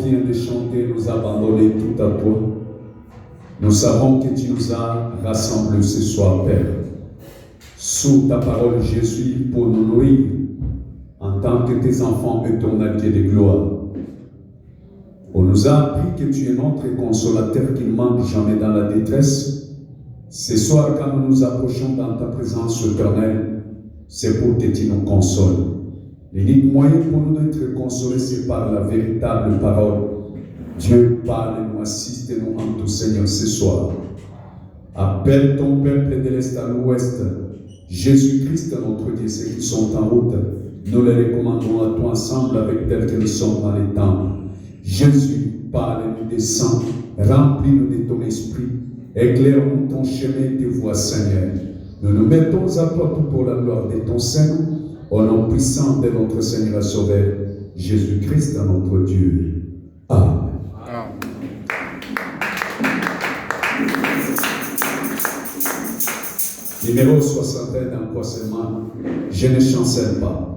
vient de chanter, nous abandonner tout à toi. Nous savons que tu nous as rassemblés ce soir, Père, sous ta parole, Jésus, pour nous nourrir en tant que tes enfants éternels de gloire. On nous a appris que tu es notre consolateur qui ne manque jamais dans la détresse. Ce soir, quand nous nous approchons dans ta présence éternelle, c'est pour que tu nous consoles. L'unique moyen pour nous d'être consolés, c'est par la véritable parole. Dieu, parle-nous, assiste-nous en tout, Seigneur, ce soir. Appelle ton peuple de l'Est à l'Ouest. Jésus-Christ, notre Dieu, ceux qui sont en route, nous les recommandons à toi ensemble avec tel que nous sommes dans les temps. Jésus, parle-nous, descends, remplis-nous de ton esprit, éclaire-nous ton chemin et tes voies, Seigneur. Nous nous mettons à toi tout pour la gloire de ton Saint, au nom puissant de notre Seigneur et Sauveur, Jésus-Christ, notre Dieu. Amen. Numéro 61 dans quoi seulement, je ne chancelle pas.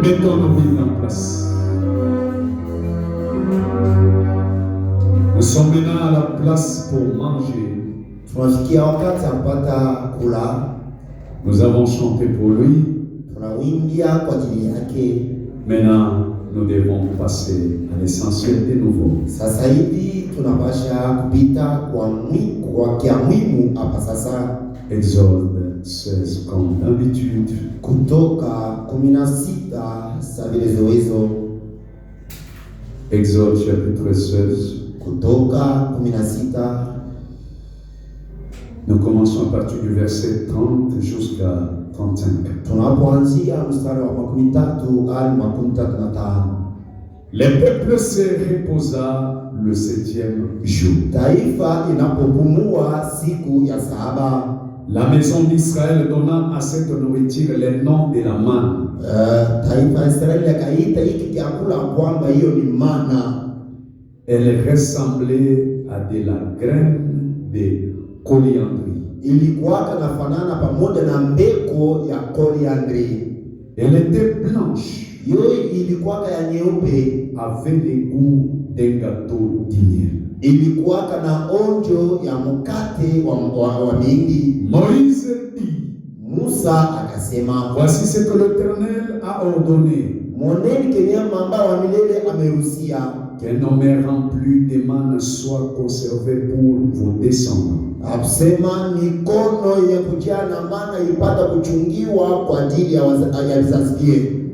mettons nos vies en place. Nous sommes maintenant à la place pour manger. Nous avons chanté pour lui. Maintenant, nous devons passer à l'essentiel de nouveau. Exode 16 comme d'habitude. Exode chapitre 16. Nous commençons à partir du verset 30 jusqu'à 35. Le peuple se reposa le 7e jour. La maison d'Israël donna à cette nourriture le nom de la manne. Elle ressemblait à de la graine de coriandre. Elle était blanche. Avait le goût d'un gâteau d'Ignel. Moïse dit, voici ce que l'Éternel a ordonné. Qu'un homme rempli de manne soit conservé pour vos descendants.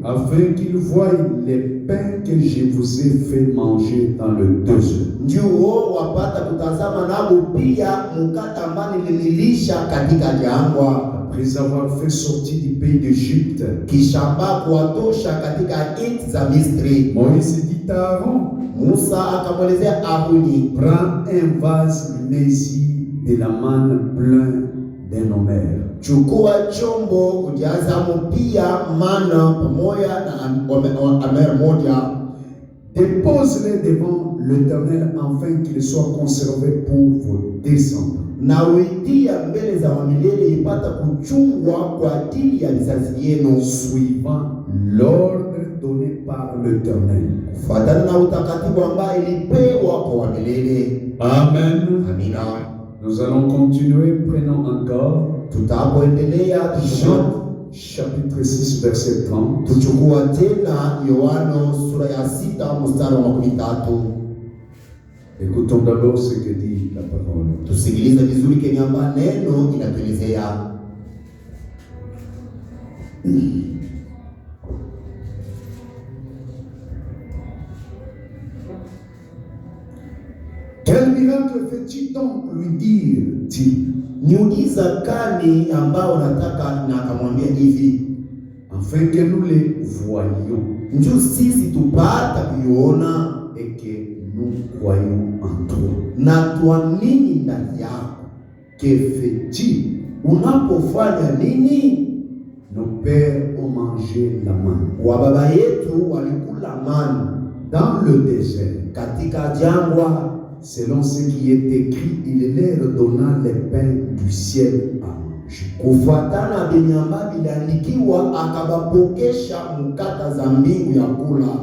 Afin qu'ils voient les pains que je vous ai fait manger dans le désert. Après avoir fait sortir du pays d'Égypte, Moïse dit à Aaron, prends un vase mets-y de la manne plein d'un homère. Dépose-les devant l'Éternel afin qu'ils soient conservés pour vos descendants. Suivant l'ordre donné par l'Éternel. Amen. Nous allons continuer, prenons encore Jean chapitre 6 verset 30. Écoutons d'abord ce que dit la parole. Quel miracle fait-il donc, lui dire-t-il? Afin que nous les voyions et que nous croyons en toi. Que fait-il? Nos pères ont mangé la manne dans le désert. Selon ce qui est écrit, il leur donna les pains du ciel à manger.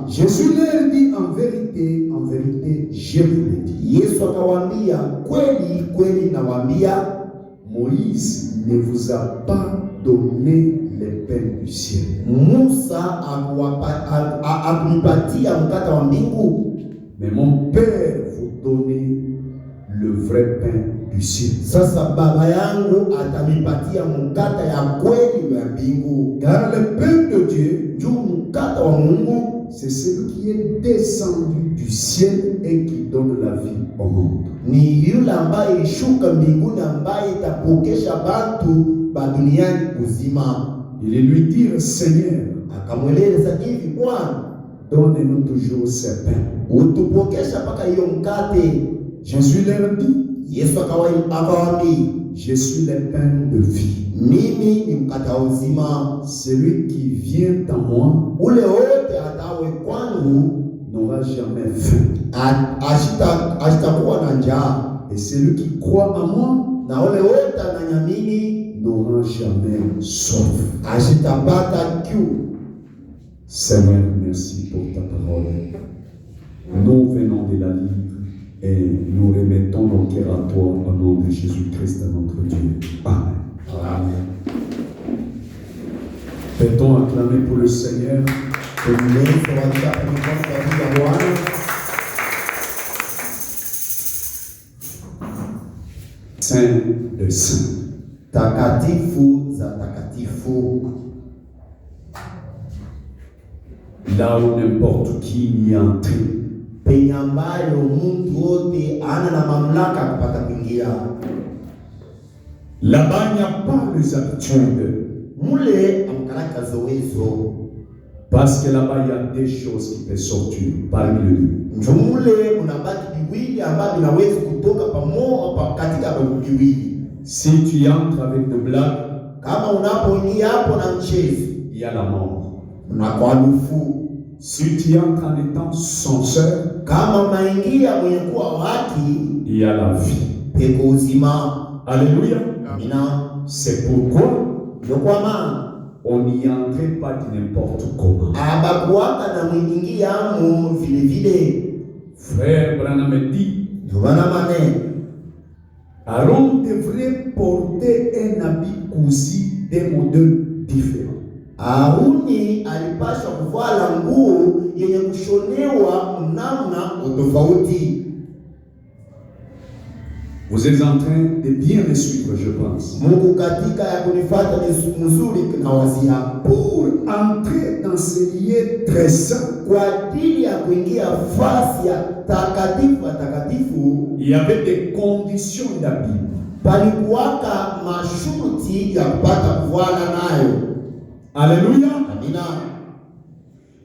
Jésus leur dit, en vérité, je vous le dis. Moïse ne vous a pas donné les pains du ciel. Mais mon Père vous donnait le vrai pain du ciel. Car le pain de Dieu, c'est celui qui est descendu du ciel et qui donne la vie au monde. Il lui dit, Seigneur, donne-nous toujours ces pains. Jésus leur dit, je suis le pain de vie. Celui qui vient à moi n'aura jamais faim. Et celui qui croit en moi n'aura jamais soif. Seigneur, merci pour ta parole. Nous venons de la lire et nous remettons nos cœurs à toi au nom de Jésus-Christ, notre Dieu. Amen. Amen. Peut-on acclamer pour le Seigneur? Saint de Saint. Takatifu za takatifu. Là où n'importe qui n'y entre. Penye ambayo mtu wote ana na mamlaka kupata kuingia. Là-bas, il n'y a pas les habitudes. Mule amkalaka zowezo. Parce que là-bas, il y a des choses qui peuvent sortir parmi les deux. Mule unabaki viwili ambavyo vinaweza kutoka pamoja katika viwili. Si tu entres avec de blagues, kama unapoingia hapo na mchezo, il y a la mort. Unakuwa nufu. Si tu entres en étant censeur, kama maingia mwenye kuwa waki, il y a la vie. Peko uzima. Alléluia. Amina. C'est pourquoi on n'y entre pas de n'importe comment. Abakuaka na mwingia mu vile vile. Frère Branham dit, Aaron devrait porter un habit cousu d'un modèle différent. Aruni alipaswa kuvala nguo yenye kushonewa namna tofauti. Vous êtes en train de bien me suivre, je pense. Mungu katika ya kunifuata ni mzuri na wazia. Pour entrer dans ce lieu très saint, kwa ajili ya kuingia fasi ya takatifu, il y avait des conditions d'habit. Palikuwaka masharti ya kupata kuvala nayo. Alléluia. Amina.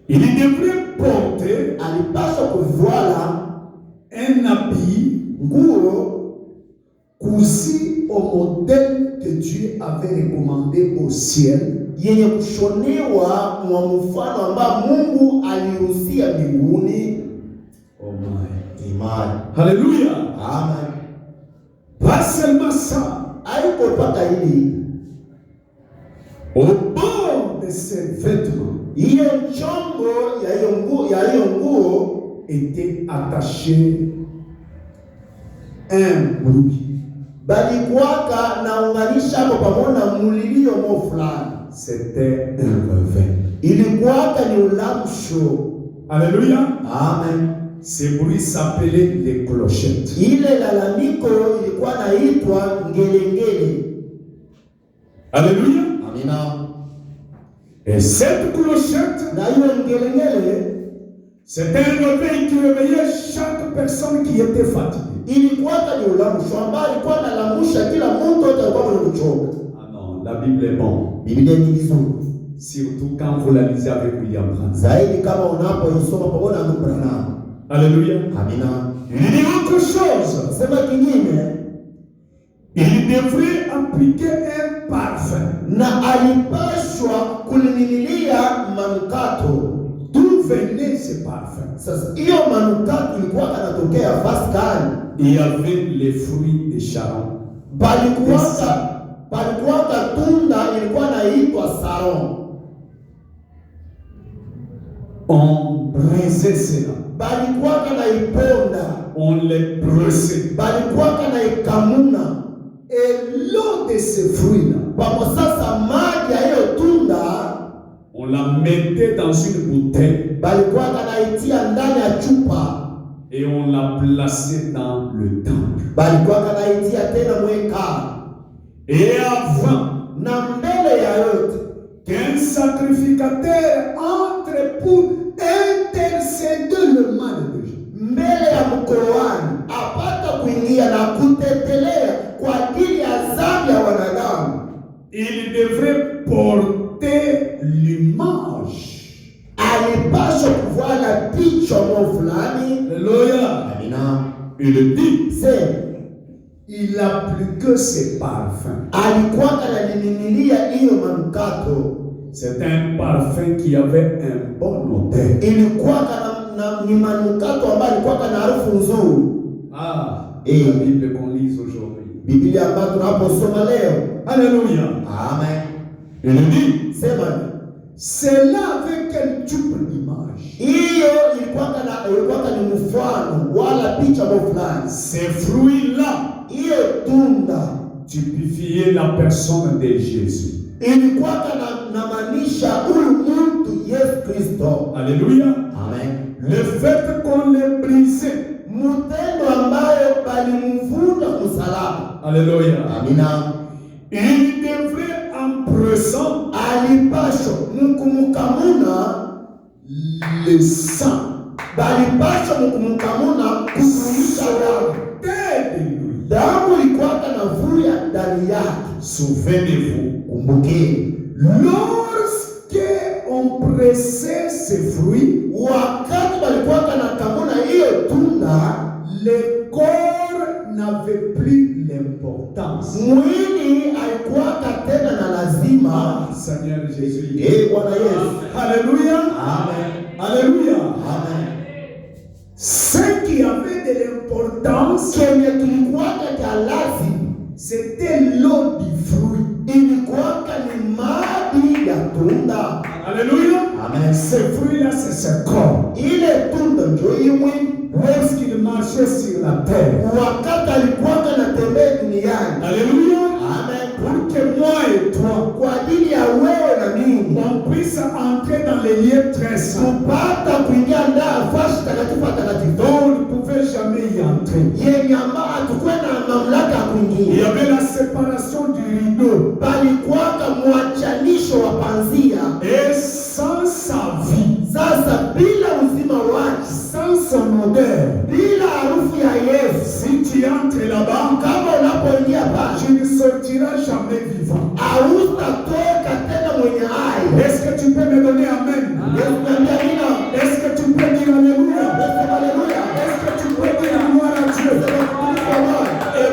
Il devrait porter, alipaswa kuvala un habit, nguo cousu au modèle que Dieu avait recommandé au ciel, yenye kushonewa mwa mfano ambao Mungu aliruhusia mbinguni. Oh my. Amen. Alléluia. Amen. Pas seulement ça. Haiko paka hili. Au bord de ces vêtements, hiyo chombo ya hiyo nguo était attaché un bruit. Balikuwaka na unganisha hapo pamoja na mulilio fulani. C'était un levain. Ilikuwaka ni ulamsho. Alléluia. Amen. Ce bruit s'appelait les clochettes. Ile lalamiko ilikuwa naitwa ngelengele. Alléluia. Amina. Et cette clochette, na hiyo ngelengele, c'était un levain qui réveillait chaque personne qui était fatiguée. Ilikuwaka ni ulamsho ambao ilikuwa nalamusha kila mtu atakuwa mwenye kuchoka. Ah non, la Bible est bon. Biblia ni vizuri. Surtout quand vous la lisez avec William Branham. Zaidi kama unapoisoma pamoja na Branham. Alléluia. Amina. Il dit autre chose. Sema kingine. Il devrait appliquer un parfum. Na alipashwa kulimimilia manukato. D'où venait ce parfum? Sasa hiyo manukato ilikuwa kanatokea Pascal. Il y avait les fruits de Sharon. Palikuwaka tunda ilikuwa naitwa Saron. On brisait cela. Balikuwaka na iponda. On les brûlait. Balikuwaka na ikamuna. Et l'eau de ces fruits-là, papo sasa maji ya hiyo tunda, on la mettait dans une bouteille. Balikuwaka na itia ndani ya chupa. Et on la plaçait dans le temple. Balikuwaka na itia tena mweka. Et avant, na mbele ya yote, qu'un sacrificateur entre pour intercéder le mal de Dieu. Mbele ya mkoani apata kuingia na kutetelea kwa ajili ya dhambi ya wanadamu. Il devrait porter l'image. Alipaswa kuvala picha fulani. Alléluia. Amina. Il dit, c'est il appliquait ses parfums. Alikuwa analimimilia hiyo manukato. C'est un parfum qui avait un bon odeur. Ilikuwa ni manukato ambayo ilikuwa na harufu nzuri. La Bible qu'on lit aujourd'hui. Biblia ambayo tunaposoma leo. Alléluia. Amen. Il dit, sema Cela avec quel type d'image? Hiyo ilikuwa ni mfano wala picha fulani. Ces fruits-là, hiyo tunda typifiaient la personne de Jésus. ilikuwa na maanisha huyu mtu Yesu Kristo. Alléluia. Amen. Le fait qu'on les brisait, mtendo ambayo balimvunja msalaba. Alléluia. Amina. Il devrait en pressant alipasho mkumukamuna le sang, balipasho mkumukamuna kufunisha damu ilikuwa na vuya ndani yake. Souvenez-vous, kumbukeni, lorsque on pressait ces fruits, wakati balikuwa na kamuna hiyo tunda, le corps n'avait plus l'importance. Mwili alikuwa tena na lazima. Seigneur Jésus. Bwana Yesu. Alléluia. Amen. Alléluia. Amen. Ce qui avait de l'importance, kenye kilikuwa cha lazima, c'était l'eau du fruit. Ilikuwa ni maji ya tunda. Alléluia. Amen. Ce fruit-là, c'est ce corps. Ile tunda ndio imwe. Lorsqu'il marchait sur la terre, wakati alikuwa anatembea duniani. Alléluia. Amen. Pour que moi et toi, kwa ajili ya wewe na mimi, on puisse entrer dans les lieux très saints, kupata kuingia ndani fasi takatifu takatifu, dont on ne pouvait jamais y entrer. yenye ambayo hatukuwa na mamlaka kuingia. Il y avait la séparation du rideau, palikuwa mwachanisho wa panzia, et sans sa vie, sasa bila uzima wake, sans son odeur, bila harufu ya Yesu, si tu entres là-bas, kama unapoingia pale, tu ne sortiras jamais vivant. hautatoka tena mwenye hai. Est-ce que tu peux me donner amen? Yesu anambia nina, est-ce que tu peux dire alléluia? Alléluia. Est-ce que tu peux dire gloire à Dieu? Et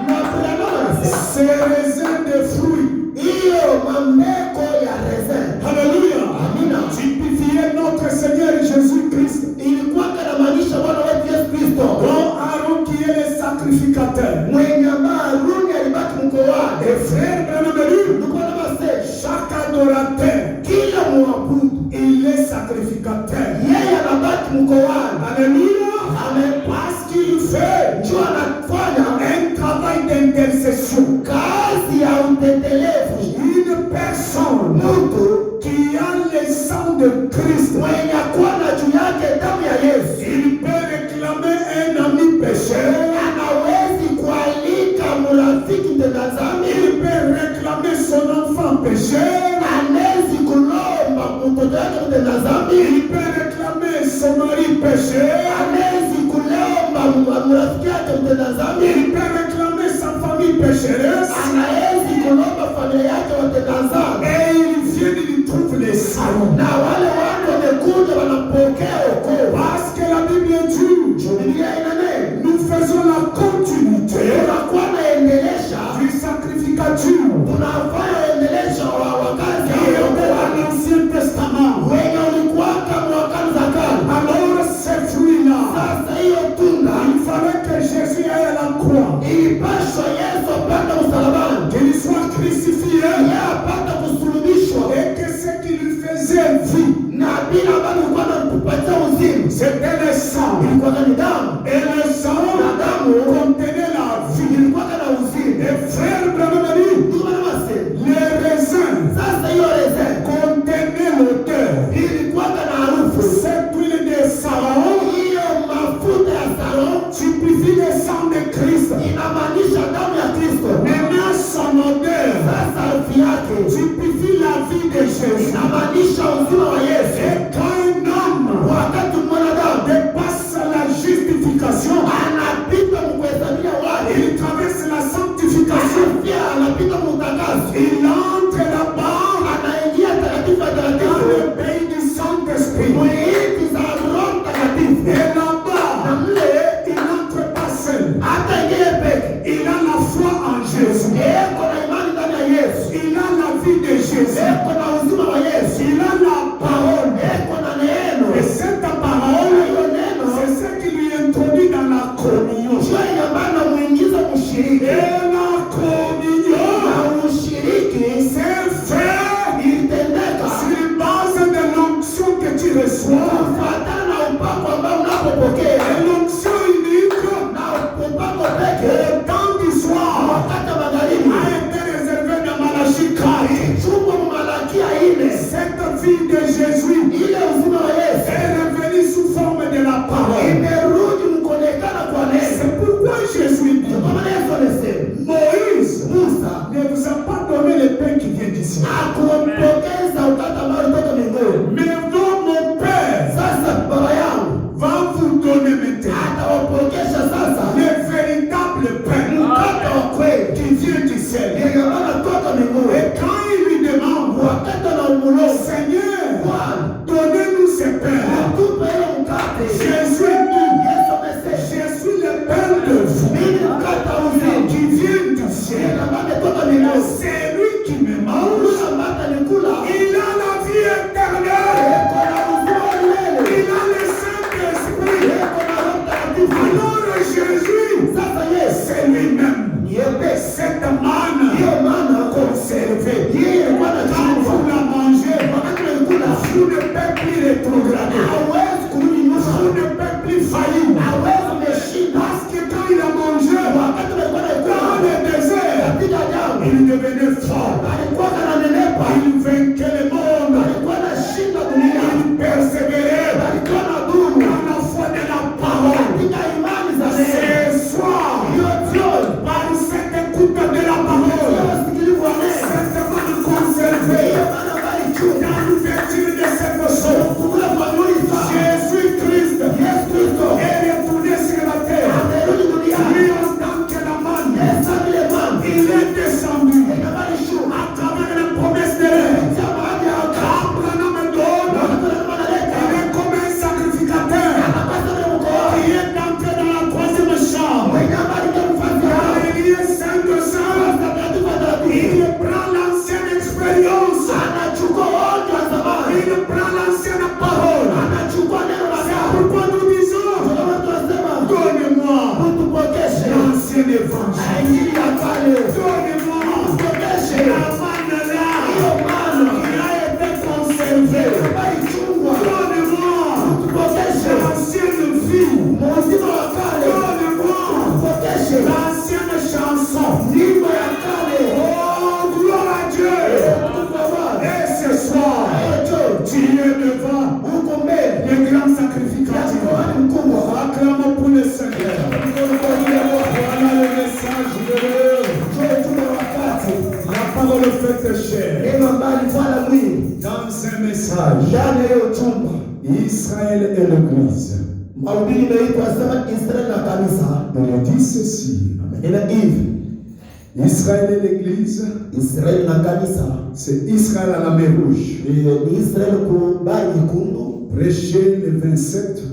Branham, ces raisins de fruits, hiyo mameko ya raisin, alléluia, amina, typifiait notre Seigneur Jésus-Christ. ilikuwa inamaanisha Bwana wetu Yesu Kristo, dont Aaron qui est le sacrificateur, mwenye Haruni alibaki mkoani. Et frère Branham, chaque adorateur, kila muabudu, il est sacrificateur. yeye anabaki mkoani. Alléluia. Amen. Parce qu'il fait ndio anafanya un travail d'intercession. kazi ya utetelevu. Une personne mtu qui a le sang de Christ, mwenye kuwa na juu yake damu ya Yesu, il peut réclamer un ami pécheur, anawezi kualika mrafiki mtenda dhambi, il peut réclamer son enfant pécheur, anawezi kulomba mtoto wake mtenda dhambi, il peut réclamer son mari pécheur, anawezi kulomba mrafiki yake mtenda dhambi, il peut réclamer sa famille pécheresse, anawezi kulomba familia yake watenda dhambi, et il vient il trouve les salons. na wale watu wamekuja wanapokea wokovu. Parce que la Bible dit, Biblia inanena, nous faisons la continuité tunakuwa naendelesha du sacrificature tunafanya endelesha wa kazi qui était dans l'Ancien Testament. wenye ulikuwa kama wakati za kale. Alors ces fruits-là, Sasa hiyo tunda il fallait que Jésus aille à la croix, ilipaswa Yesu apate msalabani, qu'il soit crucifié, yeye apate kusulubishwa, et que ce qui lui faisait vie, na bila ambayo ilikuwa inatupatia uzima, c'était le sang. ilikuwa ni damu, Et le sang na damu contenait la vie. ilikuwa na uzima. Et frère Branham dit, les raisins Sasa hiyo raisin contenaient l'odeur. ilikuwa na harufu. Cette huile de Saron Hiyo mafuta ya Saron typifie le sang de Christ. inamaanisha damu ya Kristo. Maintenant son odeur Sasa harufu yake typifie la vie de Jésus. inamaanisha uzima wa Yesu. Et quand un homme Wakati mwanadamu dépasse la justification, anapita mkuhesabia wale, il traverse la sanctification, pia anapita mutakaso, il entre là-bas anaingia takatifu ya dans takatifu, le pays du Saint-Esprit. mwiti za Roho Mtakatifu. Et là-bas, Na mle il n'entre pas seul. hata ingie peke, Il a la foi en Jésus. eko na imani ndani ya Yesu, Il a la vie de Jésus. eko na uzima wa Yesu, Il a la parole. eko na neno. Et cette parole, Hiyo neno c'est ce qui lui introduit dans la communion. ndio inamana muingiza mshiriki, Et la communion, na ushiriki c'est fait vie de Jésus ile uzima wa Yesu est revenue sous forme de la parole. imerudi mkonekana kwa neno. C'est pourquoi Jésus dit, Kwa maana Yesu anasema Moïse Musa ne vous a pas donné le pain qui vient d'ici, akumpokeza ukata ambao kutoka mbinguni. mais donc mon Père Sasa baba yangu va vous donner maintenant atawapokesha sasa le véritable pain mkate wa kweli qui vient du ciel. yenye anatoka mbinguni. Et quand il lui demande, Wakati na umulo Seigneur, Bwana donnez-nous ce pain, atupe ile mkate. Jésus dit, Yesu amesema je suis le pain de vie mimi mkate wa uzima qui vient du ciel. ametoka mbinguni. C'est lui qui me mange. Ule mkate nikula Il a la vie éternelle. kuna uzima wa milele. Il a le Saint-Esprit. Kuna Roho Mtakatifu. Alors Jésus, Sasa Yesu c'est lui-même. niyepe Cette manne hiyo maana conservée. yeye alikuwa Quand anachukua vous la mangez, wakati naikula vous ne pouvez plus rétrograder. hawezi kurudi nyuma, Vous ne pouvez plus faillir. hawezi umeshinda. Parce que quand il a mangé Wakati alikuwa dans naikula le désert, katika jangwa il devenait fort. alikuwa ananenepa, Il vainquait le monde. alikuwa anashinda dunia, Il persévérait alikuwa na duru dans la foi de la parole. katika imani za neno. Ce soir, Hiyo jioni par cette écoute de la parole, hiyo usikilivu wa neno cette manne conservée hiyo maana bali chunga dans l'ouverture de cette chose, kukula kwa mwili sana. Jésus-Christ Yesu Kristo est retourné sur la terre. amerudi duniani, Lui, en tant que la manne, Yesu vile maana il est descendu bali chunga à travers la promesse de l'air. cha baada ya Abraham me donne, il est comme un sacrificateur qui est entré dans la troisième chambre. Car il est saint de sang, il prend l'ancienne expérience, il prend l'ancienne parole. C'est pourquoi nous disons, donnez-moi l'ancien évangile. Donnez-moi la manne là qui a été conservée. Donnez-moi l'ancienne vie. Donnez-moi l'ancienne chanson. Oh, gloire à Dieu. Et ce soir, tu es devant le grand sacrificateur. Acclamons pour le Seigneur. Voilà le message de Dieu. La parole faite chair. Dans ce message, Israël et l'Église. Mahubiri imeitwa sema Israeli na kanisa. On dit ceci. Ina hivi Israël et l'Église, Israeli na kanisa c'est Israël à la mer rouge. ni Israeli kubali nyekundu. Prêché le 27,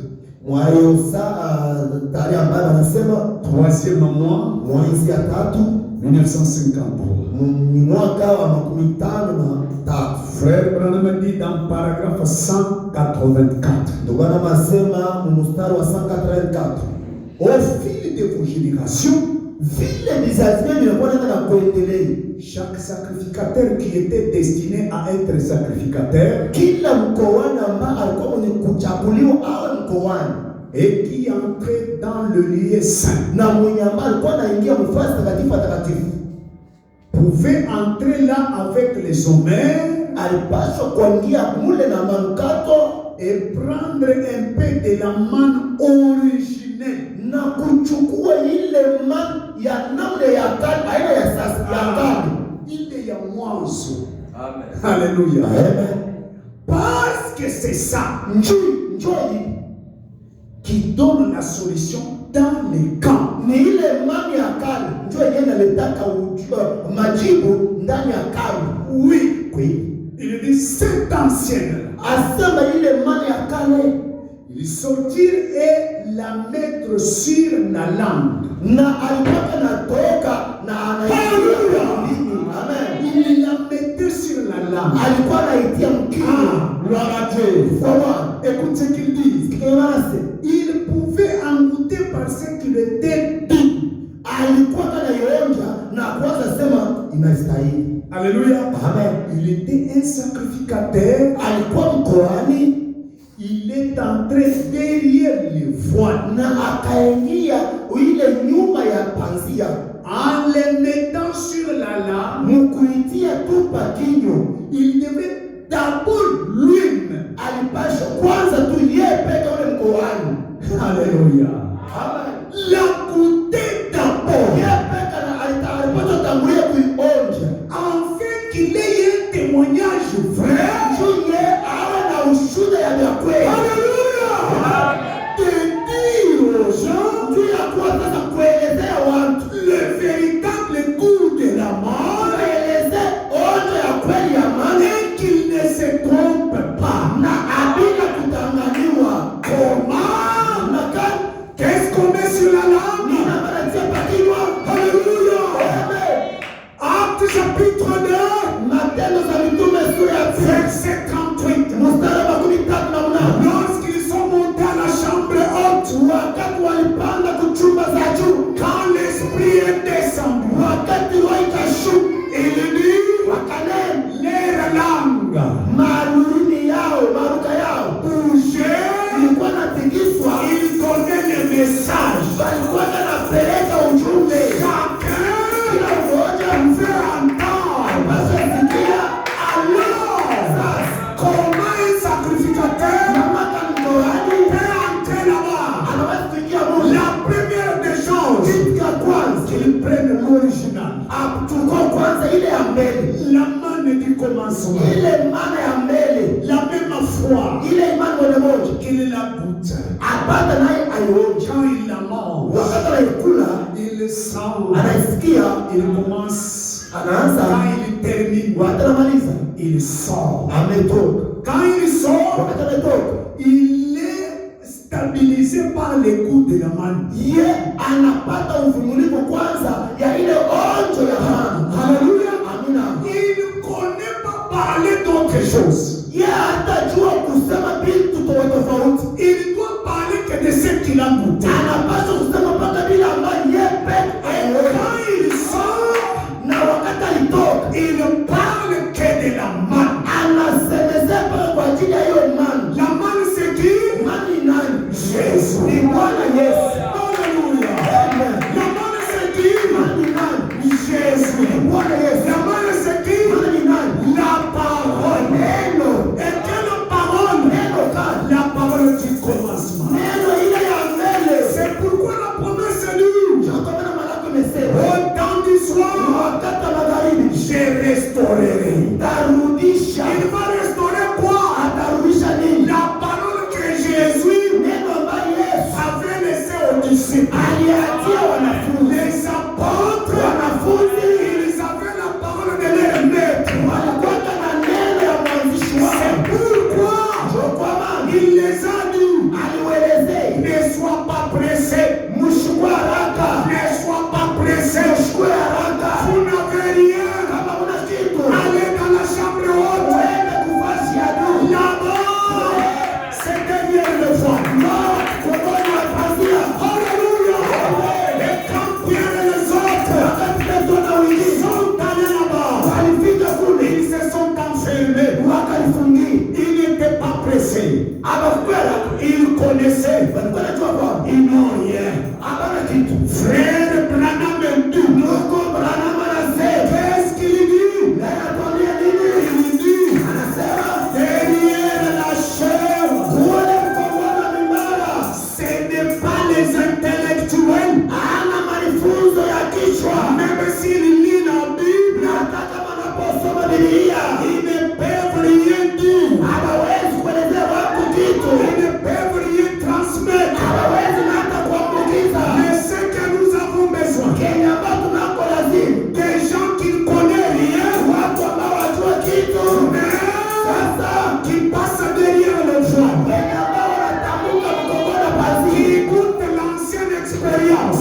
Mwayo saa tarehe ambayo anasema 3e mois, mwezi ya 3 1953. ni mwaka wa 53. Frère Branham dit dans paragraphe 184. Ndio bwana masema mstari wa 184. Au fil de vos générations, Vile vizazi vyenu vinakuwa na kuendelea. chaque sacrificateur qui était destiné à être sacrificateur, Kila mkoani ambaye alikuwa mwenye kuchaguliwa awe mkoani et qui entrait dans le lieu saint, na mwenye ambaye alikuwa anaingia mfasi takatifu pouvait entrer là avec les honneurs alipaswa kuingia mule na manukato et prendre un peu de la manne originelle. na kuchukua ile man ya namna ya kale, aina ya sasa ya kale, Il est à mwanzo. Amen. Alléluia. Amen. Parce que c'est ça Njoi qui donne la solution dans les camps. ni ile man ya kale njoo yenye inaleta majibu ndani ya kale. Oui, Kweli il dit cette ancienne. asema ile man ya kale Il sortir et la mettre sur la langue. na alipaka natoka na anaingia ndani. Amen. Il la mettait sur la langue. Alikuwa anaitia mkini. Gloire à Dieu. Écoute ce qu'il dit. Il pouvait en goûter parce qu'il était doux. Alikuwa anaionja na kwanza sema inastahili. Alléluia. Amen. Il était un sacrificateur. Alikuwa mkoani Il est entré derrière les voiles na akaingia ile nyuma ya panzia en les mettant sur la lame. mkuitia tupa kinyo. Il devait d'abord Alléluia. Amen. La goûter d'abord. Afin qu'il ait un témoignage vrai. Alléluia. De dire aux gens le véritable goût de la mort et qu'il ne se trompe pas. Comment? Qu'est-ce qu'on met sur la langue? Alléluia. Actes chapitre 2, verset 38. Lorsqu'ils sont montés à la chambre haute, quand l'esprit est descendu, il dit, leur langue bougeait, il donnait le message. Chacun veut entendre. Alors, comment un sacrificateur peut entrer là-bas? La première des choses, qu'il prenne l'original. La manne du commencement. La même foi. Qu'il la goûte. Quand il la mange, il sent, il commence, quand il termine, il sort. Quand il sort, il est stabilisé par le goût de la manne. Alléluia. Il ne connaît pas parler d'autre chose. Il doit parler que de ce qu'il a goûté. Et quand il sort, il ne parle que de la manne. La manne c'est qui? Jésus. Alléluia. La manne c'est qui? Jésus. La manne c'est qui? La parole. Et quelle parole? La parole du commencement. C'est pourquoi la promesse est dure. Au temps du soir, je restaurerai. Il va restaurer quoi? La parole que Jésus avait laissée aux disciples. Les apôtres, ils avaient la parole de leur maître. C'est pourquoi il les a dit, ne sois pas pressé. Ne sois pas pressé. Vous n'avez rien. Allez dans la chambre haute. Là-bas, c'est derrière le voile. Alléluia. Et quand Pierre et les autres, ils sont allés là-bas, ils se sont enfermés. Ils n'étaient pas pressés. Ils connaissaient. Ils n'ont rien. Frère Branham est tout. Qu'est-ce qu'il dit? Il dit, derrière la chair, ce n'est pas les intellectuels. Même s'ils lisent la Bible, ils ne peuvent rien dire. Ils ne peuvent rien transmettre. Mais ce que nous avons besoin, des gens qui ne connaissent rien, mais qui passent derrière le voile, qui goûtent l'ancienne expérience,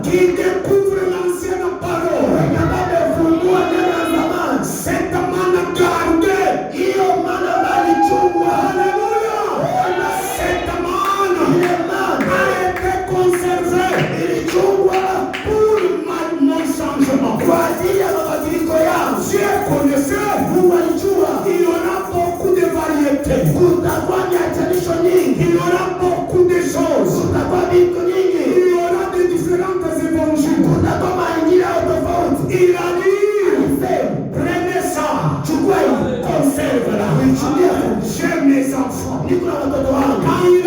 qui découvrent l'ancienne parole. Cette manne gardée, alléluia, cette manne a été conservée pour mon changement. Dieu connaissait, il y aura beaucoup de variétés, il y aura beaucoup de choses, il y aura de différentes évangiles. Il a dit, prenez ça, conserve-la. J'aime mes enfants. Quand il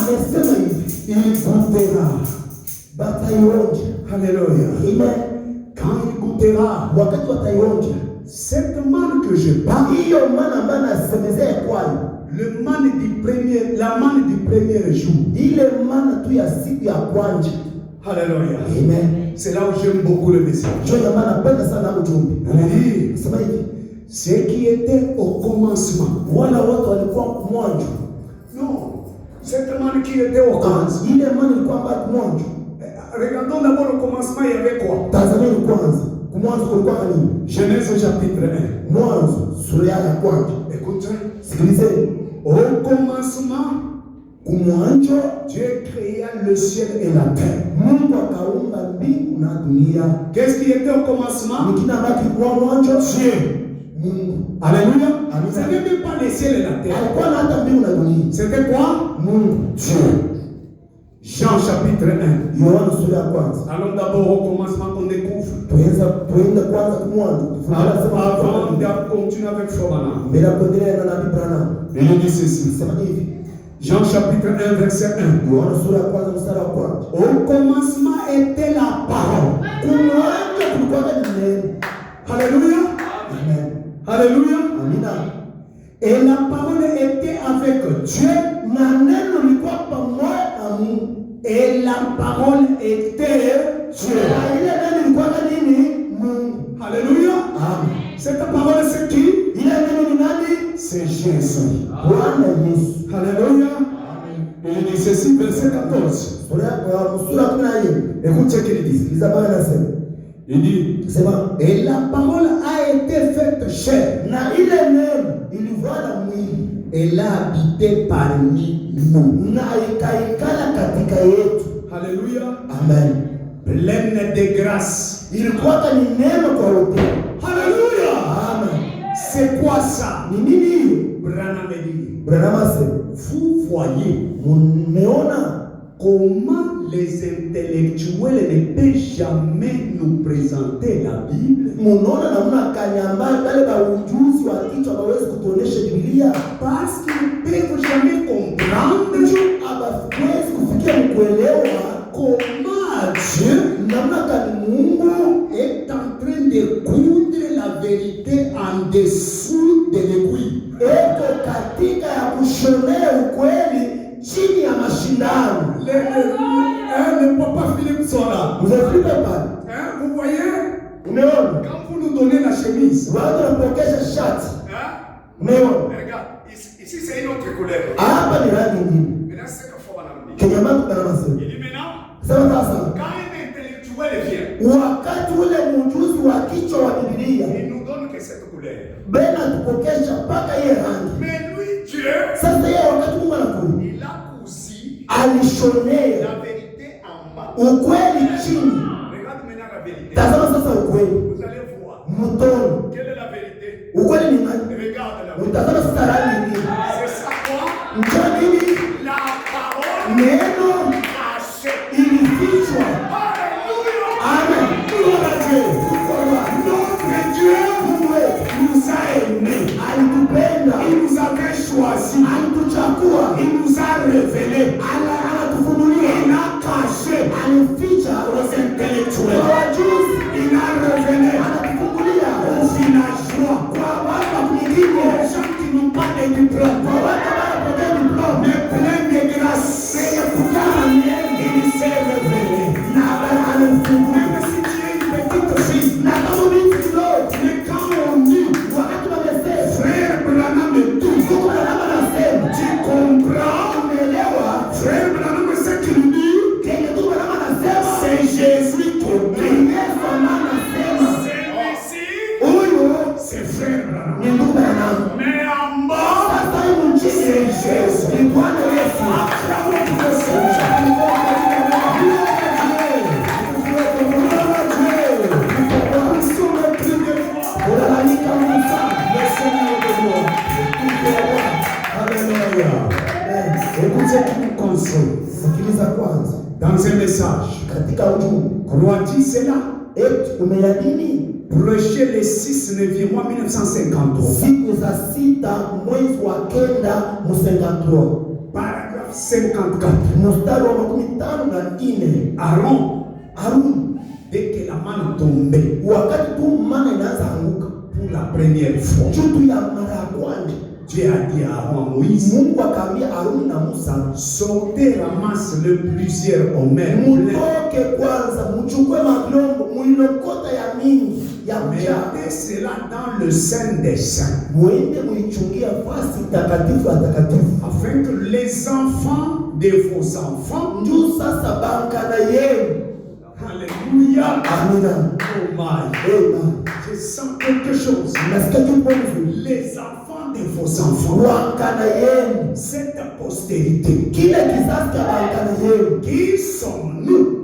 amesema hivi, il goûtera. bataionja. Alléluia. Amen. Quand il goûtera Wakati wataionja cette manne que je parle, hiyo mana ambayo nasemezea kwayo, le manne du premier, la manne du premier jour. ile mana tu ya siku ya kwanza. Alléluia. Amen. C'est là où j'aime beaucoup le message. Ndio maana napenda sana ujumbe. Oui. Sema hivi, Ce qui était au commencement. wala watu walikuwa mwanzo. Non, cette manne qui était au commencement. Ile mana ilikuwa mbali mwanzo. Regardons d'abord au commencement, il y avait quoi? Tazameni kwanza. Mwanzo kulikuwa nini? Genèse chapitre 1. Mwanzo sura ya kwanza. Écoute, Sikilizeni. au commencement, Kumwanzo Dieu créa le ciel et la terre. Mungu akaumba mbingu na dunia. Qu'est-ce qui était au commencement? Ni kina ambacho kilikuwa mwanzo? Dieu. Mungu. Alléluia. Amen. Ce n'est même pas le ciel et la terre. Alikuwa na hata mbingu na dunia. C'était quoi? Mungu. Dieu. Jean chapitre 1. Yohana sura ya kwanza. Allons d'abord au commencement qu'on découvre. Tuende kwanza kumwanzo. Avant de continuer avec Shobana. Mbele kuendelea na Nabii Branham. Il dit ceci. Sema hivi. Jean chapitre 1 verset 1. Yohana sura ya kwanza mstari wa kwanza. Au commencement était la parole. Kumwanzo kulikuwa na neno. Alléluia. Amen. Alléluia. Amina. Et la parole était avec Dieu. Na neno lilikuwa pamoja na Mungu. Et la parole était Dieu. Na ile neno lilikuwa nini? Mungu. Alléluia. Amen. Cette parole c'est qui? Ile neno ni nani? C'est Jésus. Bwana Yesu. Alléluia. Il dit ceci, verset 14. Sura 14. Écoute ce qu'il dit. Sikiliza Bwana anasema. Il dit, Sema, et la parole a été faite chair. na ile neno ilivaa mwili. Elle a habité parmi nous. Na ikaikala katika yetu. Alléluia. Amen. Pleine de grâce. Ilikuwa ni neno kwa wote. Alléluia. Amen. C'est quoi ça? Ni nini hiyo? Branham dit, Branham asema, vous voyez mmeona comment les intellectuels ne peuvent jamais nous présenter la Bible? Munaona namna kanyambani wale ba ujuzi wa kichwa hawezi kutuonesha Biblia Parce qu'ils ne peuvent jamais comprendre hawezi kufikia kuelewa comment Dieu namna kani Mungu est en train de coudre la vérité en dessous de l'aiguille. eko katika ya kushonea ukweli chini ya mashindano. Le papa Philippe sont là. Vous avez pas? Vous voyez, Umeona? quand vous nous donnez la chemise, Watu wanapokesha shati. Umeona? regarde, ici c'est une autre couleur. Hapa ni rangi nyingine. Maintenant, c'est que faut m'amener. Kenya mambo kana masema. Il dit maintenant, Sema sasa. quand un intellectuel vient, Wakati ule mjuzi wa kichwa wa Biblia il nous donne que cette couleur. bena tupokesha mpaka ile rangi. Mais lui, Dieu, Sasa yeye wakati Mungu anakuja il a cousu alishonea la vérité en bas. ukweli chini. Regarde maintenant la vérité. Tazama sasa ukweli. Vous allez voir. Mtoni. Quelle est la vérité? Ukweli ni nani? Regarde la vérité. Utazama sasa rangi nyingine. C'est ça quoi? Njoo nini? La parole Neno cachée. ilifichwa. Alléluia. Amen. Gloire à Dieu. Notre Dieu nous a aimés. Alitupenda. Il nous avait choisis. Alituchagua. Il nous a révélés. Anatufunulia. Il a caché Alificha aux intellectuels. kwa wajuzi. Il a révélé Anatufungulia aux villageois. kwa watu wengine. Les gens qui n'ont pas de diplôme. Kwa watu wanapokea diploma. Mais plein de grâce. Il s'est révélé. Na anafungulia. Même si tu es une petite fille. Na kama mimi kidogo. Mais quand on dit Wakati wamesema. Frère Branham est tout. Mungu anasema. Tu comprends? Umeelewa? Frère Branham, ce qu'il dit, Kenye Mungu anasema. c'est Jésus qui dit. Yesu anasema. Celui-ci, Huyu c'est Frère Branham. ni ndugu Branham. Mais en bas, Sasa hivi nchini c'est Jésus. ni Bwana Yesu. Acclamons pour le Seigneur. Nous sommes le plus de foi. Unalalamika Mungu sana. Le Seigneur de gloire. Alléluia. Écoutez ce qui nous console. Sikiliza kwanza. Dans un message, Katika ujumbe. crois-tu cela? Eti umeyadini Prêcher le 6 mois 1953. siku za 6 mwezi wa 9 mu 53. Paragraphe 54. mstari wa 54. Aaron, dès que la manne tombait, wakati tu mana inaanza anguka pour la première fois, kitu ya mara ya kwanza, Dieu a dit à Aaron, Moïse, Mungu akaambia Aaron na Musa, sortez, ramasse le plusieurs homères, mutoke kwanza mchukue mavyombo mwilokota ya mingi ya mjaa, mettez cela dans le sein des saints, mwende muichungia fasi takatifu ya takatifu, afin que les enfants de vos enfants, njoo sasa bankana yenu. Alléluia, Amina. oh my, Amen. je sens quelque chose, Nasikia kitu kwanza, les enfants de vos enfants, bankana yenu, cette postérité, kile kizazi cha bankana yenu qui sommes-nous?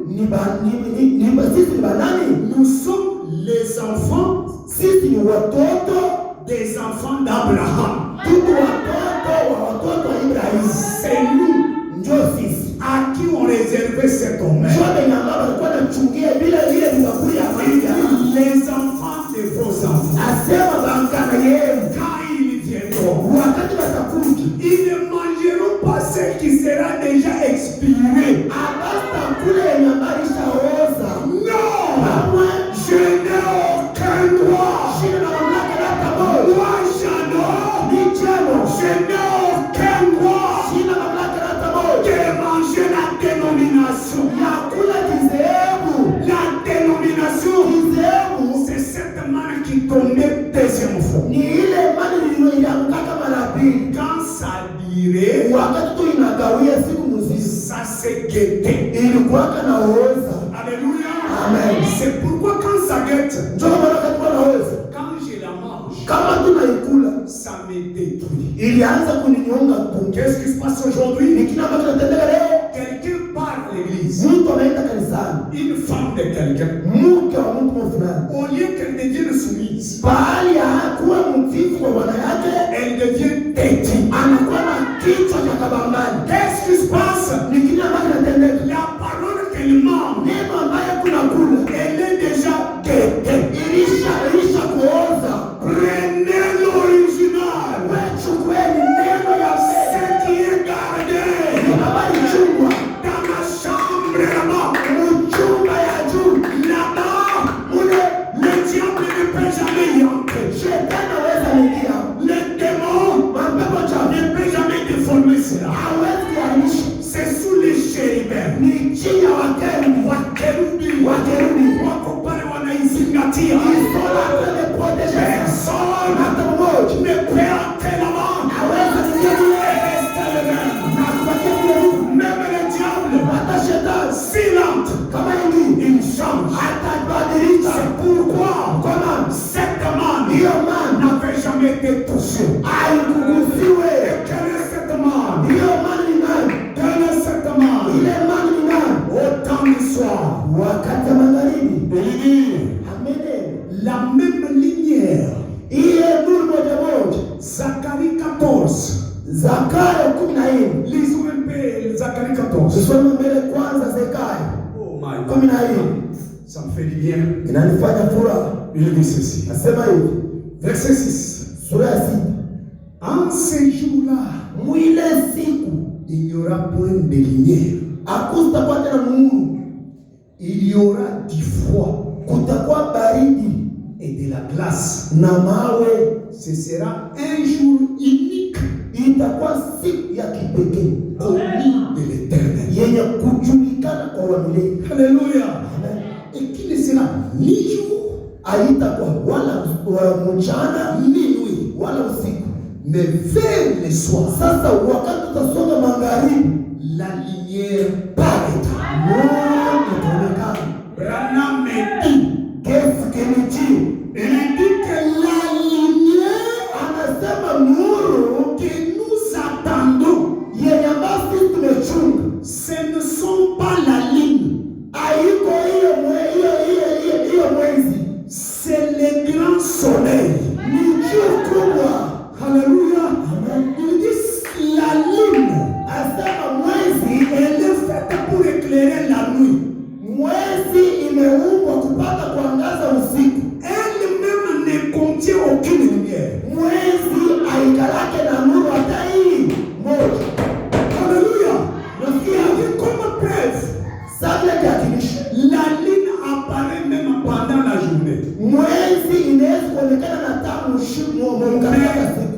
sisi ni banani? Nous sommes les enfants Sisi ni watoto des enfants d'Abraham. tuko watoto wa Ibrahimu. C'est nous Njoo sisi à qui on réservait cet homme. shote na mama alikuwa anachungia vile vikakuli ya maisha. Les enfants de vos enfants, Asema bankana yenu quand ils viendront, wakati watakuja, ils ne mangeront pas ce qui sera déjà expiré. abasta kule yenye maisha oza. Non, Kamwe je n'ai aucun droit. shina na mamlaka hata moja. Moi, j'en ai. Ni chemo Je n'ai aucun droit shina mamlaka hata moja de manger la dénomination. ya kula kizehebu. La dénomination, Kizehebu c'est cette manne qui tombait deuxième fois. ni ile mali iliyoanguka mara pili. Quand ça dirait, Wakati tu inagawia siku mzima ça s'est guetté. ilikuwa kana oza. Alléluia. Amen. C'est pourquoi quand ça guette, Njoo mara wakati na oza, quand je la mange, kama tunaikula ça me détruit. ilianza kuninyonga tumbo. Qu'est-ce qui se passe Ni aujourd'hui? kile ambacho kinatendeka leo. Quelqu'un part à l'église, Mtu ameenda kanisani, une femme de quelqu'un, mke wa mtu fulani, au lieu qu'elle devienne soumise, bahali ya kuwa mtiifu kwa bwana yake, elle devient têtue. anakuwa na kichwa cha kabambani. Qu'est-ce qui se passe? Ni kile ambacho kinatendeka. La parole qu'elle mange, Neno ambayo kuna kula elle est déjà guettée. ilisha kuoza. Prenez l'original, Wechukueni neno ya ce qui est gardé habari chungwa dans la chambre là-bas. mchumba ya juu. Là-bas, le diable ne peut jamais y entrer. Shetani aweza ingia, Le démon mapepo chafu ne peut jamais déformer cela. hawezi kuhamisha. C'est sous les chérubins. Ni chini ya wakerubi, wakerubi Wako pale wanaizingatia. isola kwenye protection. Personne Hata mmoja ne peut entrer là-bas. hawezi kuingia kule Et rester le même. na kubakia kule. Même le diable, Hata shetani s'il entre, kama hivi il change. atabadilika. C'est pourquoi Kama cette manne hiyo maana n'avait jamais été touchée. haikugusiwe. Quelle est cette manne? Hiyo maana ni nani? Quelle est cette manne? Ile maana ni nani? Au temps du soir, Wakati wa magharibi. il dit, Amene. la même lumière. Ile nuru moja moja. Zacharie 14. Zakayo 14. Lisons un peu Zacharie 14. Tusome mbele kwanza Zakayo Oh my God. 14. Ça me fait du bien. Inanifanya furaha. Il dit ceci. Nasema hivi. Verset 6. Sura ya 6. En ces jours-là, Mwile siku il n'y aura point de lumière. hakutakuwa tena nuru. Il y aura du froid Kutakuwa baridi et de la glace. na mawe. Ce sera un jour unique Itakuwa siku ya kipekee connu de l'Éternel. yenye kujulikana kwa wamilele. Alléluia. Amen. Et qui ne sera ni jour, Haitakuwa wala mchana ni nuit, wala usiku. mais vers le soir, Sasa wakati utasonga magharibi, la lumière paraîtra. nuru itaonekana. Branham me dit, Kesi kinichi il dit que la lumière anasema nuru que nous attendons, yenye basi tumechunga ce ne sont pas la lune, haiko hiyo mwezi, c'est le grand soleil. ni jua kubwa. Alléluia. Amen. Il dit la lune, Asema mwezi elle est faite pour éclairer la nuit. Ça vient kiakilisho. La lune apparaît même pendant la journée. Mwezi inaweza kuonekana na tamu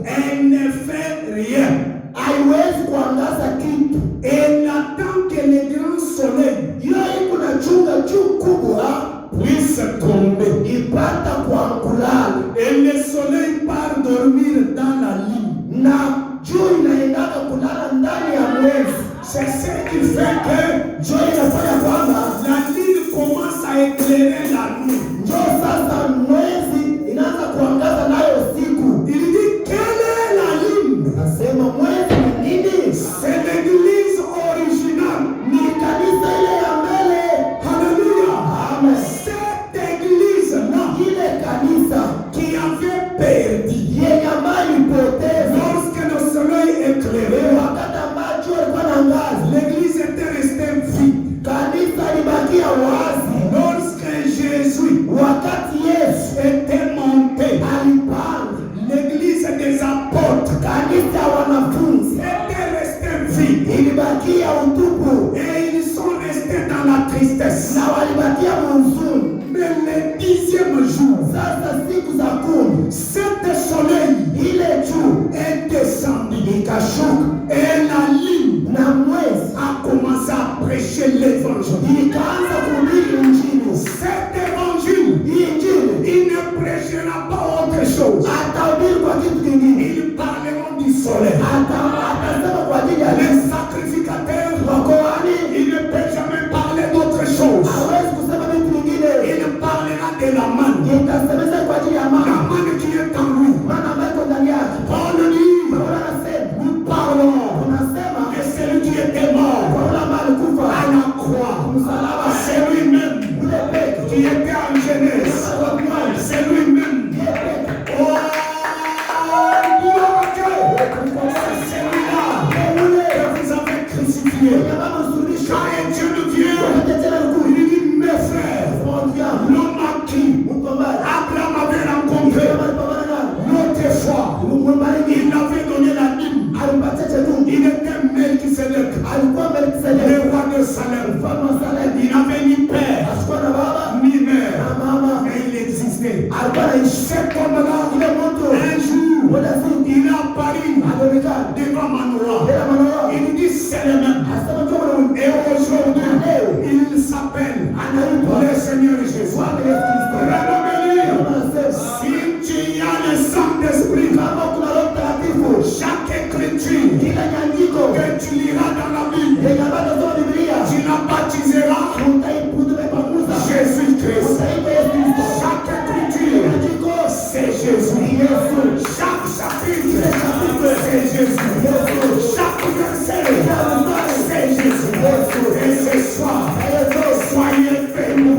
Elle ne fait rien. haiwezi kuangaza kitu. Elle attend que le grand soleil kunachunga juu kubwa puisse tomber. ipata kwa kulala. Et le soleil part dormir dans la lune. Na juu inaendaka kulala ndani ya mwezi. C'est ce qui fait que juu inafanya kwamba la lune commence à éclairer la nuit. Njoo sasa mwezi inaanza kuangaza nayo siku. Il dit quelle est la lune? Nasema mwezi ni nini? C'est l'église originale. Ni kanisa ile ya mbele. Alléluia. Amen. Cette église là, Ile kanisa qui avait perdu yenye ambayo ilipoteza lorsque le soleil éclairait, wakati ambayo jua ilikuwa inaangaza. l'église était restée vide. Kanisa libakia wazi. Lorsque Jésus Wakati Yesu était monté, alipanda, l'église des apôtres kanisa ya wanafunzi était restée vide. ilibakia utupu Et ils sont restés dans la tristesse. na walibakia huzuni. Mais le 10e jour, Sasa siku za kumi, cet soleil ile juu est descendu ikashuka et la lune na mwezi a commencé à prêcher l'évangile. ikaanza kuhubiri Injili. Cet évangile, Hii Injili il ne prêchera pas autre chose. atahubiri kwa kitu kingine. Ils parleront du soleil. Atasema kwa ajili ya Les sacrificateurs, wakoani, il ne peut jamais parler d'autre chose. hawezi kusema vitu vingine. Il parlera de la manne. Itasemeza kwa ajili ya La mama, manne qui est en lui. maana ambayo iko ndani yake. Paul dit, Paulo anasema, nous parlons tunasema de celui qui était mort Paulo ambaye alikufa à la croix. msalaba, C'est lui-même yule peke qui était en Genèse. C'est lui-même. Oh, gloire à Dieu. C'est celui-là que vous avez crucifié. Quand Dieu vient, il dit, mes frères, l'homme à qui Abraham avait rencontré l'autre fois, il avait donné la dîme. Il était Melchisedec, le roi de Salem. Il n'avait ni père, ni mère, mais il existait. Cet homme-là, un jour, il a apparu devant Manoah. Il dit, c'est le même. Et aujourd'hui, il s'appelle le Seigneur Jésus. Renommez-lui. Si tu as le Saint-Esprit, chaque écriture que tu liras dans la Bible, tu la baptiseras Jésus-Christ. Chaque écriture, c'est Jésus. Chaque chapitre, c'est Jésus. Chaque verset, c'est Jésus. Et ce soir, soyez bénis.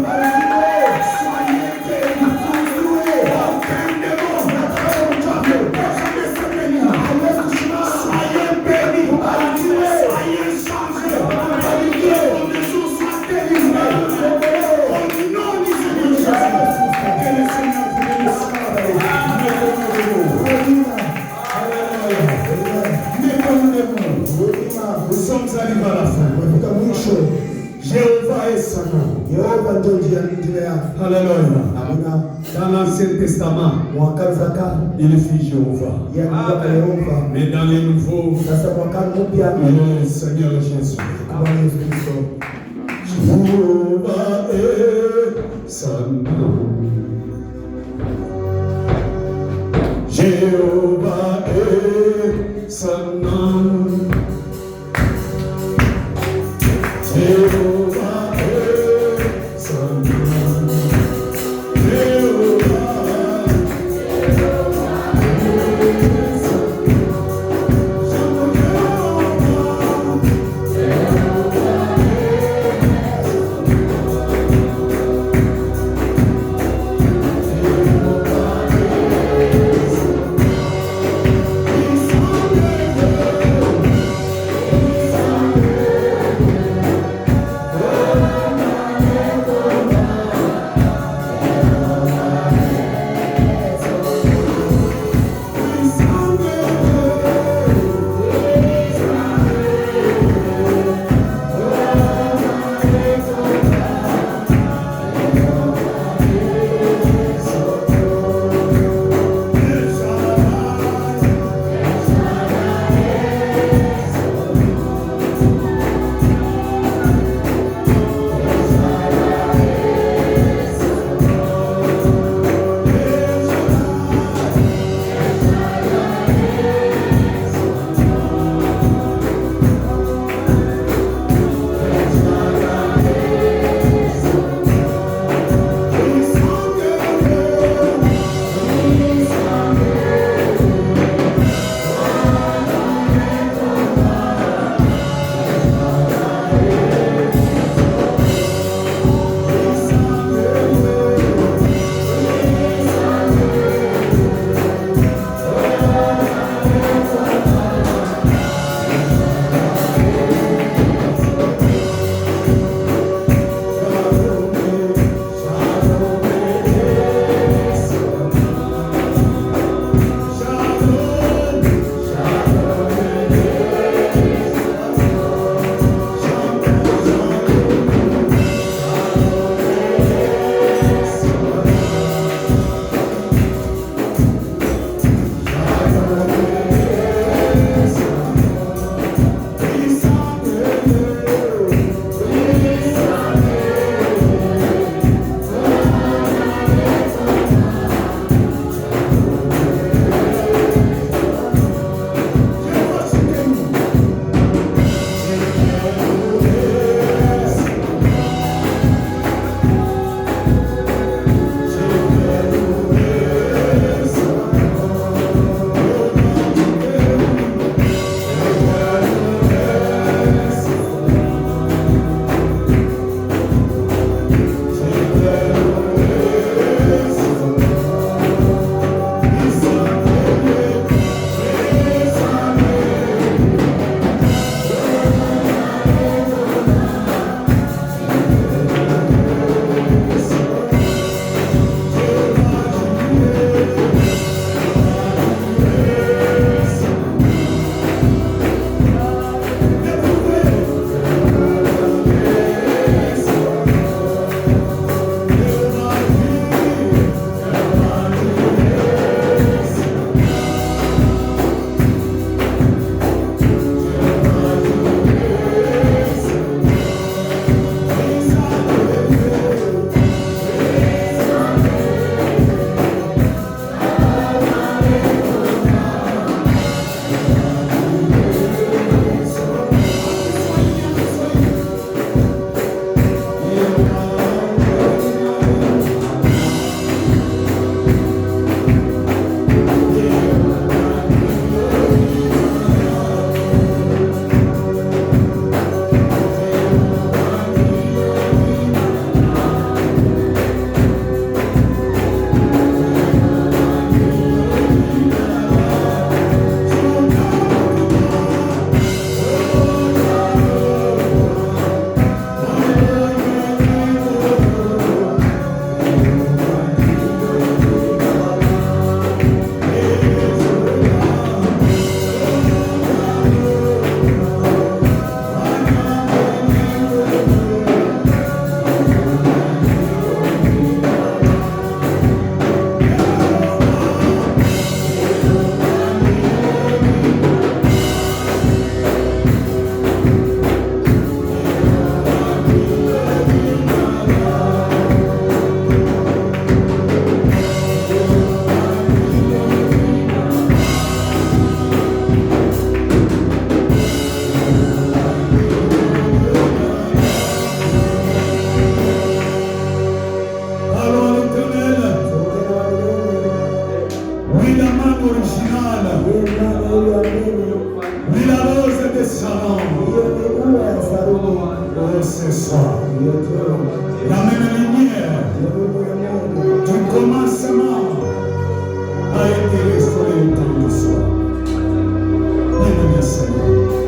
Soyez bénis. Aucun démon ne peut jamais se bénir. Soyez bénis. Soyez changés. Vos maisons soient délivrées. Au nom du Seigneur Jésus. Que le Seigneur vous bénisse. Nous sommes arrivés à la fin. Jéhovah est son nom. Alléluia. Dans l'Ancien Testament, il fit Jéhovah. Mais dans les Nouveaux, il est le Seigneur Jésus. Jéhovah est son nom. Jéhovah est son nom. Jéhovah est son nom. ce soir. La même lumière du commencement a été restaurée au temps de soi. Bien-aimé Seigneur.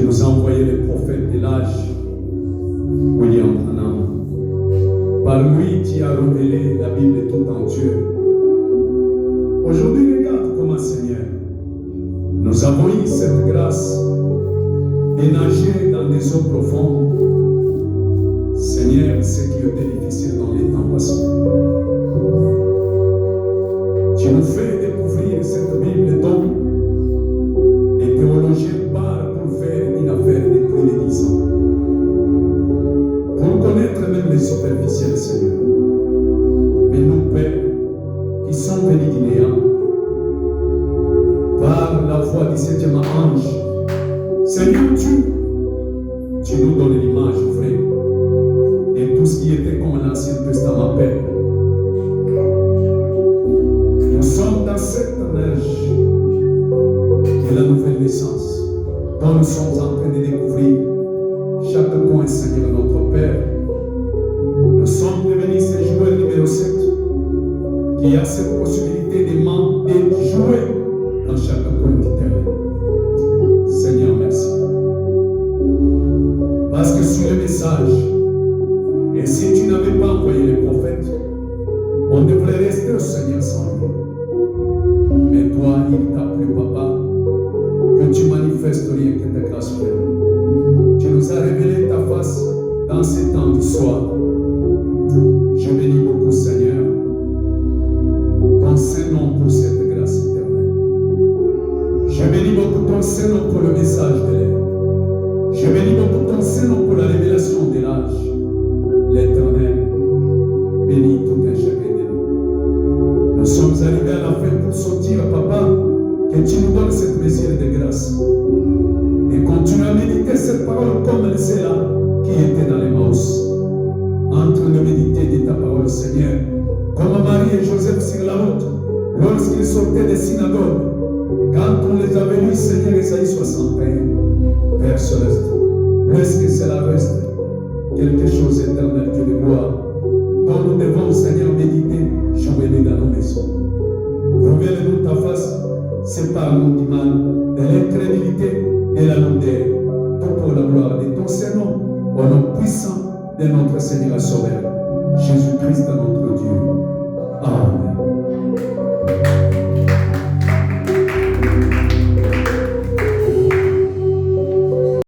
nous as envoyé le prophète de l'âge, William Branham. Par lui, tu as révélé la Bible tout entière. Aujourd'hui, regarde comment, Seigneur, nous avons eu cette grâce de nager dans des eaux profondes. Seigneur, ce qui était difficile dans les temps passés. Tu nous fais découvrir cette Bible dont les théologiens parlent pour faire une affaire de plus de 10 ans. Pour connaître même les superficiels, Seigneur. Mais nous, Père, qui sommes venus du néant, par la voix du 7e ange, Seigneur, tu nous donnes l'image vraie de tout ce qui était comme l'Ancien Testament, Père. Nous sommes dans cette âge de la nouvelle naissance, dont nous sommes en train de découvrir chaque coin, Seigneur, notre Père. Nous sommes devenus ces joueurs numéro 7 qui a cette possibilité de jouer dans chaque coin du terrain. Seigneur, merci. Parce que sur le message, et si tu n'avais pas envoyé les prophètes, on devrait rester au Seigneur sans lui. Mais toi, il t'a plu, Papa, que tu manifestes rien que ta grâce, Père. Tu nous as révélé ta face dans ces temps du soir. Je bénis beaucoup, Seigneur, ton Saint-Nom pour cette grâce éternelle. Je bénis beaucoup ton Saint-Nom pour le message de l'air. Je bénis beaucoup ton Saint-Nom pour la révélation de l'âge. L'Éternel bénit tout un chacun de nous. Nous sommes arrivés à la fin pour sortir, Papa, que tu nous donnes cette mesure de grâce. Et continue à méditer cette parole comme celle-là qui était dans les Maus. Entre le méditer de ta parole, Seigneur, comme Marie et Joseph sur la route, lorsqu'ils sortaient des synagogues, quand on les avait lus, Seigneur, Isaïe 61, Père céleste, lorsque cela reste quelque chose d'éternel, Dieu de gloire, dont nous devons, Seigneur, méditer, jouer dans nos maisons. Révèle-nous ta face, sépare-nous du mal, de l'incrédulité et la lourdeur, tout pour la gloire de ton Saint-Nom, au nom puissant de notre Seigneur et Sauveur, Jésus-Christ, notre Dieu.